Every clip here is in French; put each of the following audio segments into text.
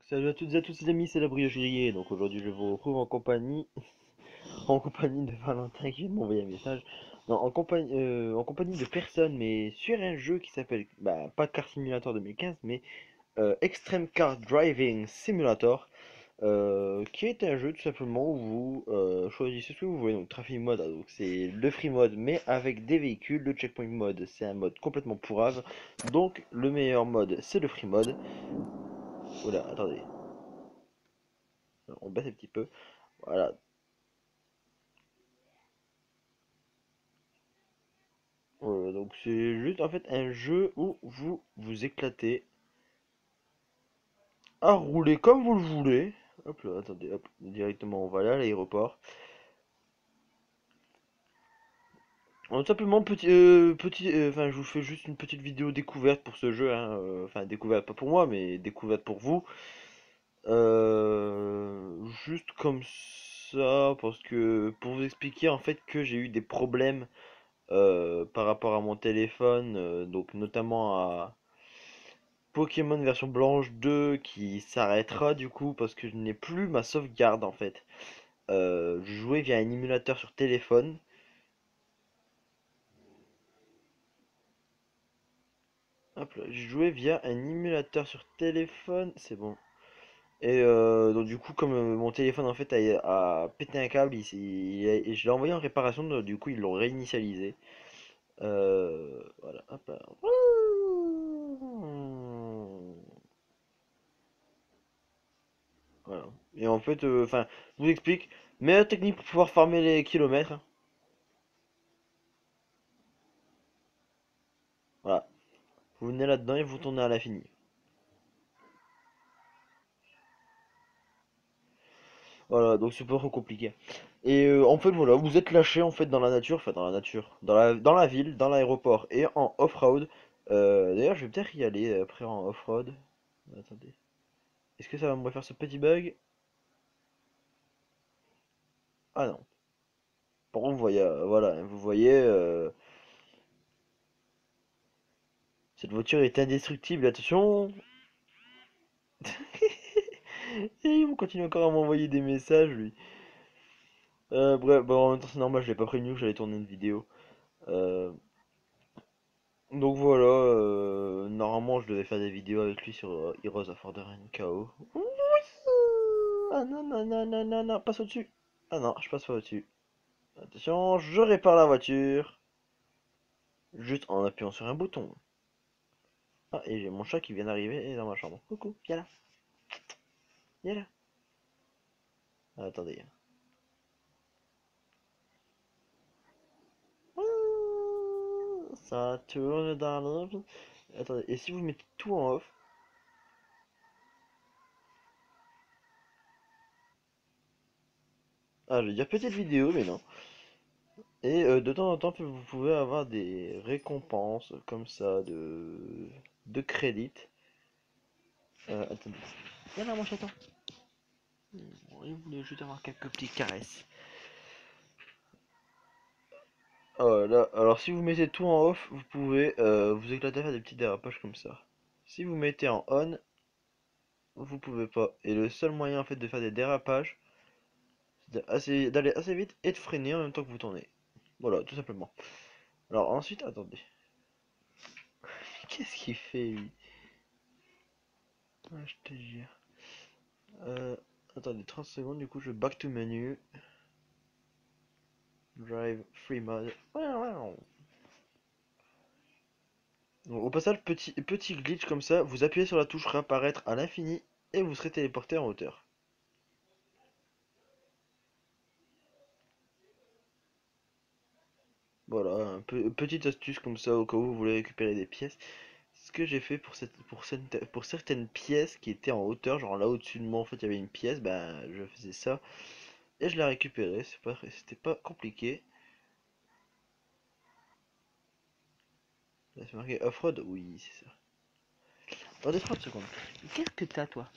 Salut à toutes et à tous les amis, c'est la briocherie. Donc aujourd'hui je vous retrouve en compagnie, en compagnie de Valentin qui vient de m'envoyer un message. Non, en compagnie de personne, mais sur un jeu qui s'appelle, bah, pas Car Simulator 2015, mais Extreme Car Driving Simulator, qui est un jeu tout simplement où vous choisissez ce que vous voulez. Donc Traffic Mode, donc c'est le free mode, mais avec des véhicules. Le checkpoint mode, c'est un mode complètement pourrave. Donc le meilleur mode, c'est le free mode. Voilà, attendez, on baisse un petit peu. Voilà. Donc c'est juste en fait un jeu où vous vous éclatez à rouler comme vous le voulez. Hop là, attendez, hop, directement on va là à l'aéroport. Simplement enfin je vous fais juste une petite vidéo découverte pour ce jeu, hein, enfin découverte pas pour moi, mais découverte pour vous. Juste comme ça, parce que pour vous expliquer en fait que j'ai eu des problèmes par rapport à mon téléphone, donc notamment à Pokémon version blanche 2 qui s'arrêtera du coup parce que je n'ai plus ma sauvegarde en fait. Je jouais via un émulateur sur téléphone. Hop là, je jouais via un émulateur sur téléphone, c'est bon. Et donc du coup comme mon téléphone en fait a pété un câble, et je l'ai envoyé en réparation, donc, du coup ils l'ont réinitialisé. Voilà, hop là. Voilà. Et en fait, enfin, je vous explique, meilleure technique pour pouvoir farmer les kilomètres. Voilà. Vous venez là-dedans et vous tournez à l'infini. Voilà, donc c'est pas trop compliqué. Et en fait, voilà, vous êtes lâché en fait dans la nature, enfin dans la nature, dans la ville, dans l'aéroport et en off-road. D'ailleurs, je vais peut-être y aller après en off-road. Attendez. Est-ce que ça va me refaire ce petit bug? Ah non. Par contre, vous voyez, voilà, vous voyez, cette voiture est indestructible, attention! Et ils vont continuer encore à m'envoyer des messages, lui. Bref, bon, en même temps, c'est normal, je l'ai pas prévenu que j'allais tourner une vidéo. Euh, Donc voilà, normalement je devais faire des vidéos avec lui sur Heroes of Order and KO. Oui. Ah non, non, non, non, non, non, passe au-dessus. Ah non, je passe pas au-dessus. Attention, je répare la voiture. Juste en appuyant sur un bouton. Ah, et j'ai mon chat qui vient d'arriver dans ma chambre. Coucou, viens là, viens là. Ah, attendez. Ça tourne dans l'œuf. Attendez, et si vous mettez tout en off? Ah, je vais dire petite vidéo, mais non. Et de temps en temps, vous pouvez avoir des récompenses comme ça de crédits. Attendez. Viens là, mon chaton. Il voulait juste avoir quelques petites caresses. Là, alors si vous mettez tout en off, vous pouvez vous éclater à faire des petits dérapages comme ça. Si vous mettez en on, vous pouvez pas. Et le seul moyen en fait de faire des dérapages, c'est d'aller assez vite et de freiner en même temps que vous tournez. Voilà, tout simplement. Alors ensuite, attendez. Qu'est-ce qu'il fait lui? Ah, je te jure. Euh, Attendez 30 secondes, du coup je back to menu, drive, free mode. Donc, au passage, petit glitch comme ça, vous appuyez sur la touche réapparaître à l'infini et vous serez téléporté en hauteur. Voilà, petite astuce comme ça au cas où vous voulez récupérer des pièces. Ce que j'ai fait pour certaines pièces qui étaient en hauteur, genre là au-dessus de moi en fait il y avait une pièce, ben je faisais ça et je la récupérais, c'était pas compliqué. Là c'est marqué off-road, oui c'est ça. Attendez 30 secondes. Qu'est-ce que t'as toi?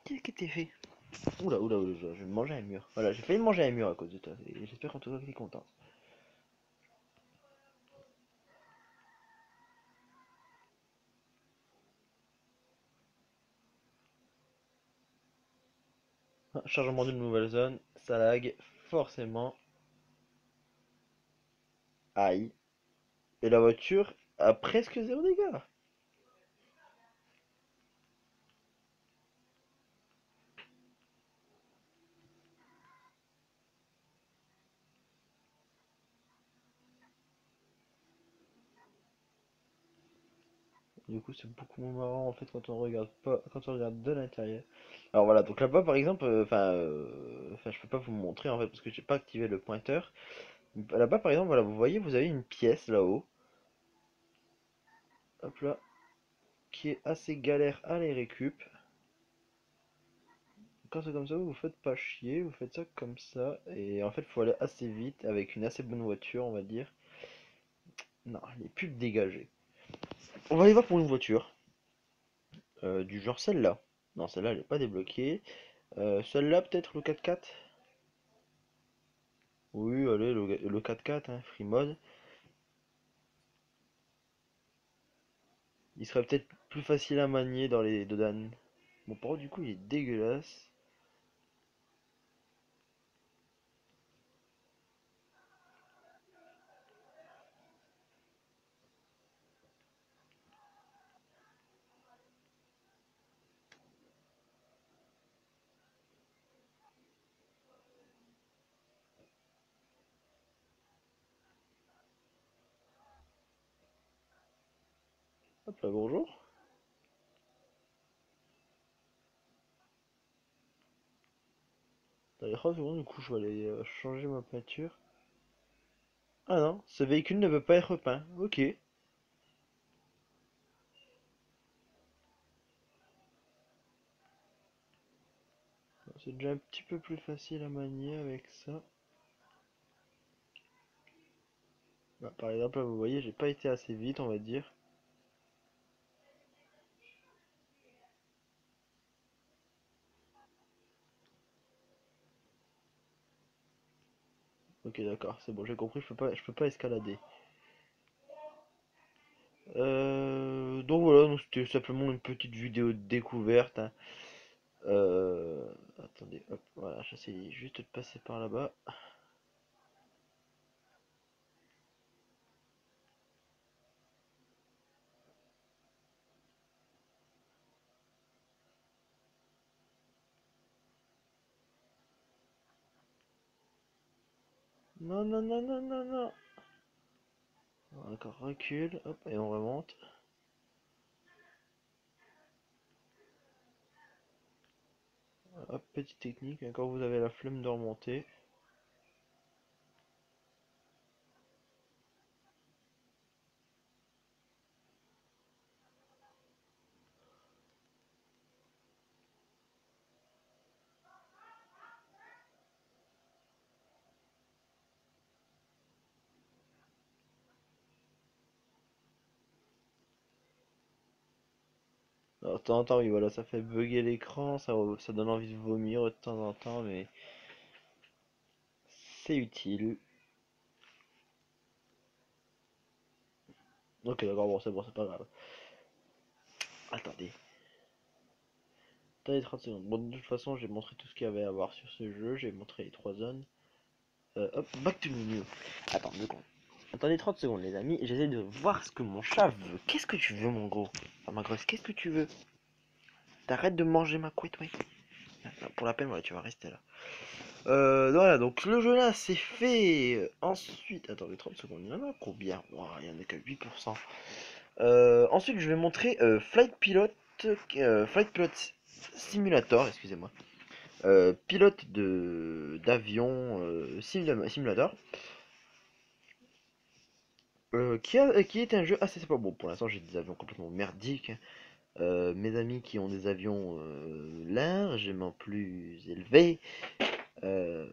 Qu'est-ce que t'es fait? Oula, oula, oula, je vais me manger un mur. Voilà, j'ai failli me manger un mur à cause de toi. Et j'espère qu'en tout cas que t'es content. Ah, chargement d'une nouvelle zone, ça lag, forcément. Aïe. Et la voiture a presque zéro dégâts. Du coup, c'est beaucoup moins marrant en fait quand on regarde pas, quand on regarde de l'intérieur. Alors voilà, donc là-bas par exemple, je peux pas vous montrer en fait parce que j'ai pas activé le pointeur. Là-bas par exemple, voilà, vous voyez, vous avez une pièce là-haut, hop là, qui est assez galère à les récup. Quand c'est comme ça, vous vous faites pas chier, vous faites ça comme ça, et en fait, il faut aller assez vite avec une assez bonne voiture, on va dire. Non, les pubs dégagées. On va aller voir pour une voiture, du genre celle-là. Non, celle-là, elle est pas débloquée. Celle-là, peut-être le 4x4. Oui, allez, le 4x4, hein, free mode. Il serait peut-être plus facile à manier dans les Dodan. Bon, par contre, du coup, il est dégueulasse. Hop là, bonjour. Dans les 3 secondes, du coup, je vais aller changer ma peinture. Ah non, ce véhicule ne veut pas être peint. Ok. C'est déjà un petit peu plus facile à manier avec ça. Bah, par exemple, là, vous voyez, j'ai pas été assez vite, on va dire. Ok, d'accord, c'est bon, j'ai compris, je peux pas escalader. Donc voilà, donc c'était simplement une petite vidéo de découverte, hein. Attendez, hop, voilà, j'essaie juste de passer par là-bas. Non, non, non, non, non, non. Encore recule, hop, et on remonte. Hop, petite technique, hein, quand vous avez la flemme de remonter. Alors, de temps en temps, oui, voilà, ça fait bugger l'écran, ça donne envie de vomir de temps en temps, mais c'est utile. Ok, d'accord, bon, c'est pas grave. Attendez. Attendez 30 secondes. Bon, de toute façon, j'ai montré tout ce qu'il y avait à voir sur ce jeu. J'ai montré les 3 zones. Hop, back to menu. Attends, 2 secondes. Attendez 30 secondes, les amis. J'essaie de voir ce que mon chat veut. Qu'est-ce que tu veux, mon gros? Enfin, ma grosse, qu'est-ce que tu veux? T'arrêtes de manger ma couette, oui. Pour la peine, voilà, tu vas rester là. Voilà, donc le jeu là, c'est fait. Ensuite, attendez 30 secondes. Il y en a combien? Wow, il y en a que 8%. Ensuite, je vais montrer Flight Pilot Simulator, excusez-moi. Pilote de d'avion simulator, qui est un jeu assez sympa. Bon, pour l'instant, j'ai des avions complètement merdiques, hein. Mes amis qui ont des avions largement plus élevés euh,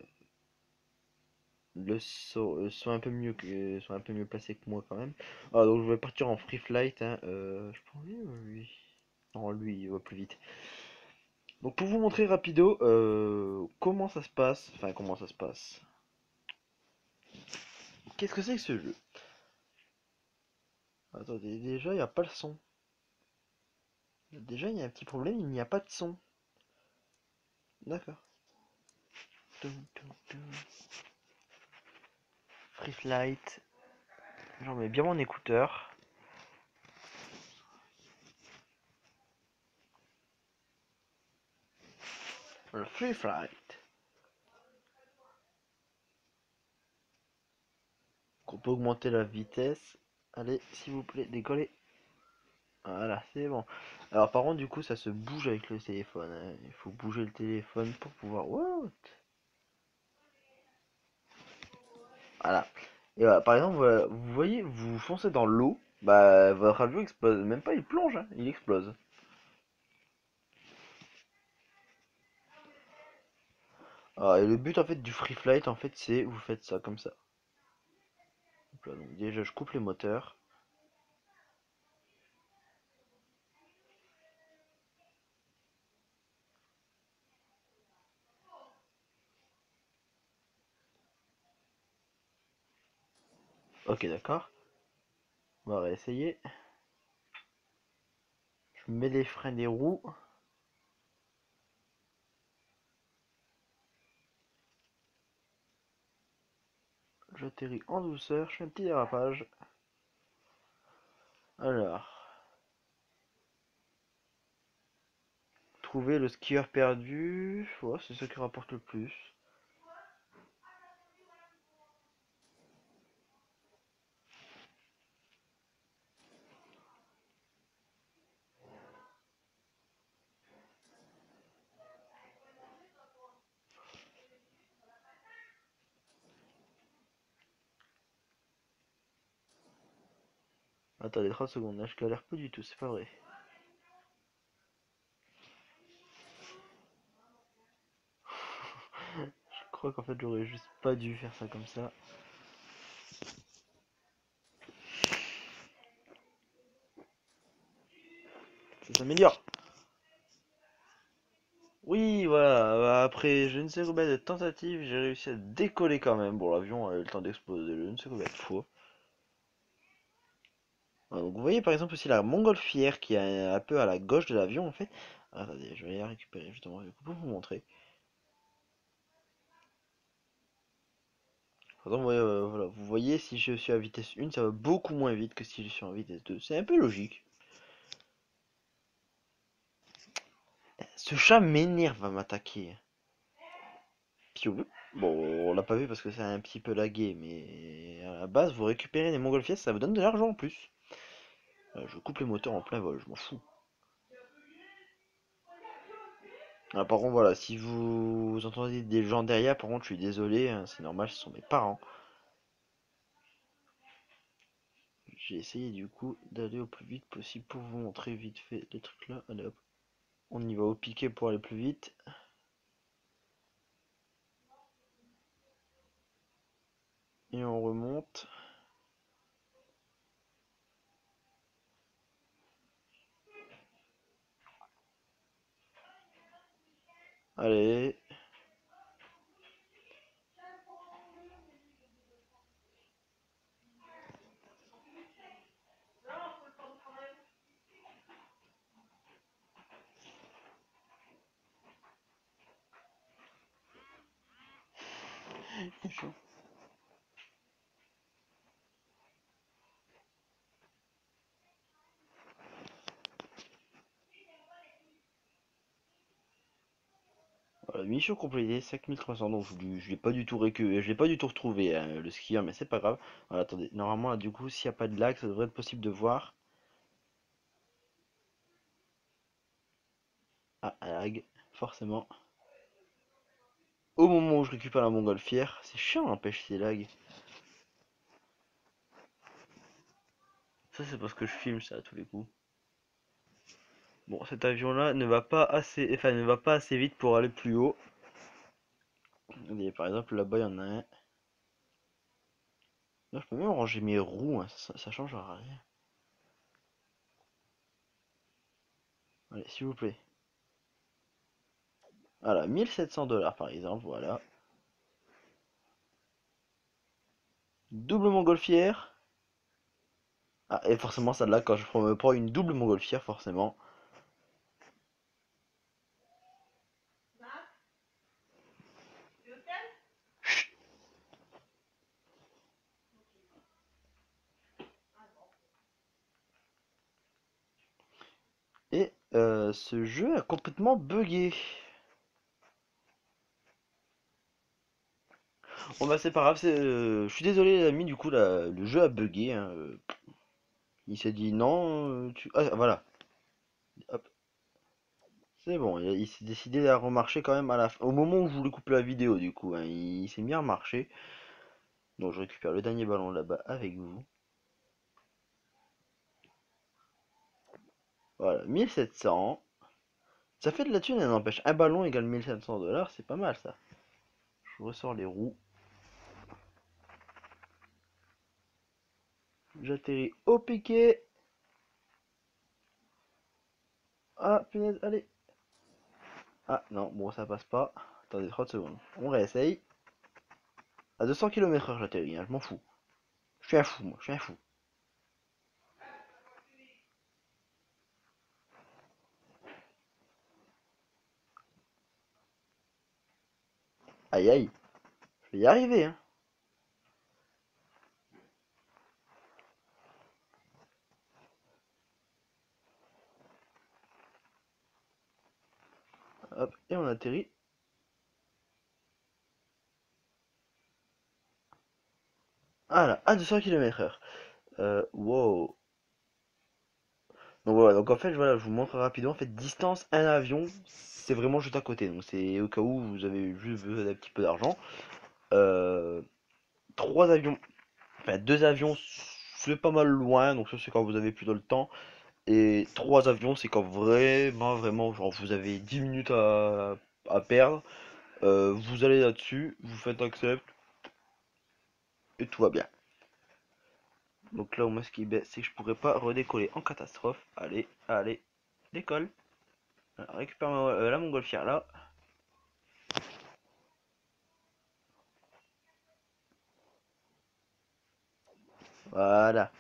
sont un peu mieux sont un peu mieux placés que moi quand même. Ah, donc je vais partir en free flight, hein. Je prends lui ou lui? Non, lui, il va plus vite. Donc pour vous montrer rapido comment ça se passe, enfin comment ça se passe. Qu'est-ce que c'est que ce jeu? Attendez, déjà il n'y a pas le son. Déjà il y a un petit problème, il n'y a pas de son. D'accord. Free Flight. J'en mets bien mon écouteur. Le Free Flight. On peut augmenter la vitesse. Allez, s'il vous plaît, décollez. Voilà, c'est bon. Alors par contre, du coup, ça se bouge avec le téléphone, hein. Il faut bouger le téléphone pour pouvoir... What? Voilà. Et voilà, par exemple, voilà, vous voyez, vous foncez dans l'eau, bah votre avion explose. Même pas, il plonge, hein, il explose. Alors, et le but en fait du free flight, en fait, c'est vous faites ça comme ça. Hop là, donc déjà, je coupe les moteurs. Ok, d'accord. On va réessayer. Je mets les freins des roues. J'atterris en douceur, je fais un petit dérapage. Alors, trouver le skieur perdu. Ouais, c'est ça qui rapporte le plus. Attendez 30 secondes, là je galère pas du tout, c'est pas vrai. Je crois qu'en fait j'aurais juste pas dû faire ça comme ça. Ça s'améliore. Oui, voilà, après je ne sais combien de tentatives, j'ai réussi à décoller quand même. Bon, l'avion a eu le temps d'exploser je ne sais combien de fois. Voilà, donc vous voyez par exemple aussi la montgolfière qui est un peu à la gauche de l'avion en fait. Attendez, je vais la récupérer justement pour vous montrer. Par exemple, voilà, vous voyez si je suis à vitesse 1, ça va beaucoup moins vite que si je suis en vitesse 2. C'est un peu logique. Ce chat m'énerve à m'attaquer. Piou. Bon, on l'a pas vu parce que c'est un petit peu lagué, mais à la base, vous récupérez des montgolfières, ça vous donne de l'argent en plus. Je coupe les moteurs en plein vol, je m'en fous. Ah, par contre, voilà, si vous entendez des gens derrière, par contre, je suis désolé, hein, c'est normal, ce sont mes parents. J'ai essayé du coup d'aller au plus vite possible pour vous montrer vite fait les trucs là. Allez hop, on y va au piqué pour aller plus vite. Et on remonte. Allez. Voilà, mission complétée, 5300, donc je l'ai pas du tout je l'ai pas du tout retrouvé, hein, le skieur, mais c'est pas grave. Voilà, attendez, normalement là, du coup, s'il n'y a pas de lag, ça devrait être possible de voir. Ah, un lag, forcément. Au moment où je récupère la montgolfière, c'est chiant, n'empêche ces lags. Ça, c'est parce que je filme ça à tous les coups. Bon, cet avion-là ne va pas assez, enfin, ne va pas assez vite pour aller plus haut. Regardez, par exemple, là-bas, il y en a un. Là, je peux même ranger mes roues, hein, ça changera rien. Allez, s'il vous plaît. Voilà, 1700 $ par exemple, voilà. Double montgolfière. Ah, et forcément, ça là, quand je me prends une double montgolfière, forcément. Ce jeu a complètement bugué. Bon bah c'est pas grave, je suis désolé les amis, du coup le jeu a bugué, hein. Il s'est dit non, Ah voilà, hop, c'est bon, il s'est décidé à remarcher quand même à la fin. Au moment où je voulais couper la vidéo du coup, hein, il s'est mis à remarcher. Donc je récupère le dernier ballon là-bas avec vous. Voilà, 1700. Ça fait de la thune, elle n'empêche. Un ballon égale 1700 $, c'est pas mal ça. Je ressors les roues. J'atterris au piquet. Ah, punaise, allez. Ah, non, bon, ça passe pas. Attendez 30 secondes. On réessaye. À 200 km/h, j'atterris, hein, je m'en fous. Je suis un fou, moi, je suis un fou. Aïe, aïe. Je vais y arriver, hein. Hop, et on atterrit. Voilà, à 200 km/h. Wow. Donc voilà, donc en fait, voilà, je vous montre rapidement. En fait, distance, un avion, c'est vraiment juste à côté. Donc c'est au cas où vous avez juste besoin d'un petit peu d'argent. Euh, Trois avions, enfin deux avions, c'est pas mal loin. Donc ça, c'est quand vous avez plutôt le temps. Et trois avions, c'est quand vraiment, vraiment, genre vous avez 10 minutes à perdre. Vous allez là-dessus, vous faites accept et tout va bien. Donc là, au moins, ce qui est bien, c'est que je pourrais pas redécoller en catastrophe. Allez, allez, décolle. Voilà, récupère la montgolfière là. Voilà.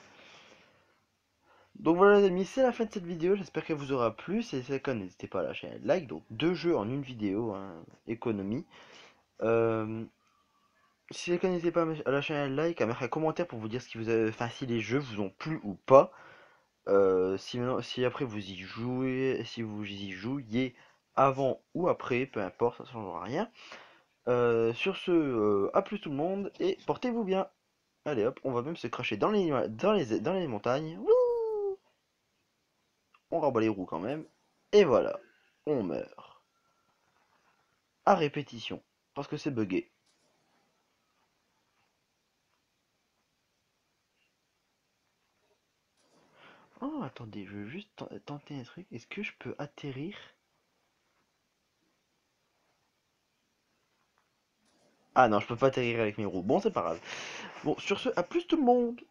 Donc voilà les amis, c'est la fin de cette vidéo, j'espère qu'elle vous aura plu. Si c'est le cas, n'hésitez pas à lâcher un like. Donc deux jeux en une vidéo, hein, économie. Euh, Si c'est le cas, n'hésitez pas à lâcher un like, à mettre un commentaire pour vous dire ce qui vous a, enfin, si les jeux vous ont plu ou pas. Si après vous y jouez, si vous y jouiez avant ou après, peu importe, ça ne changera rien. Sur ce, à plus tout le monde et portez-vous bien. Allez hop, on va même se cracher dans les montagnes. Wouh, on rabat les roues quand même. Et voilà, on meurt. À répétition, parce que c'est buggé. Oh, attendez, je veux juste tenter un truc. Est-ce que je peux atterrir? Ah non, je peux pas atterrir avec mes roues. Bon, c'est pas grave. Bon, sur ce, à plus tout le monde.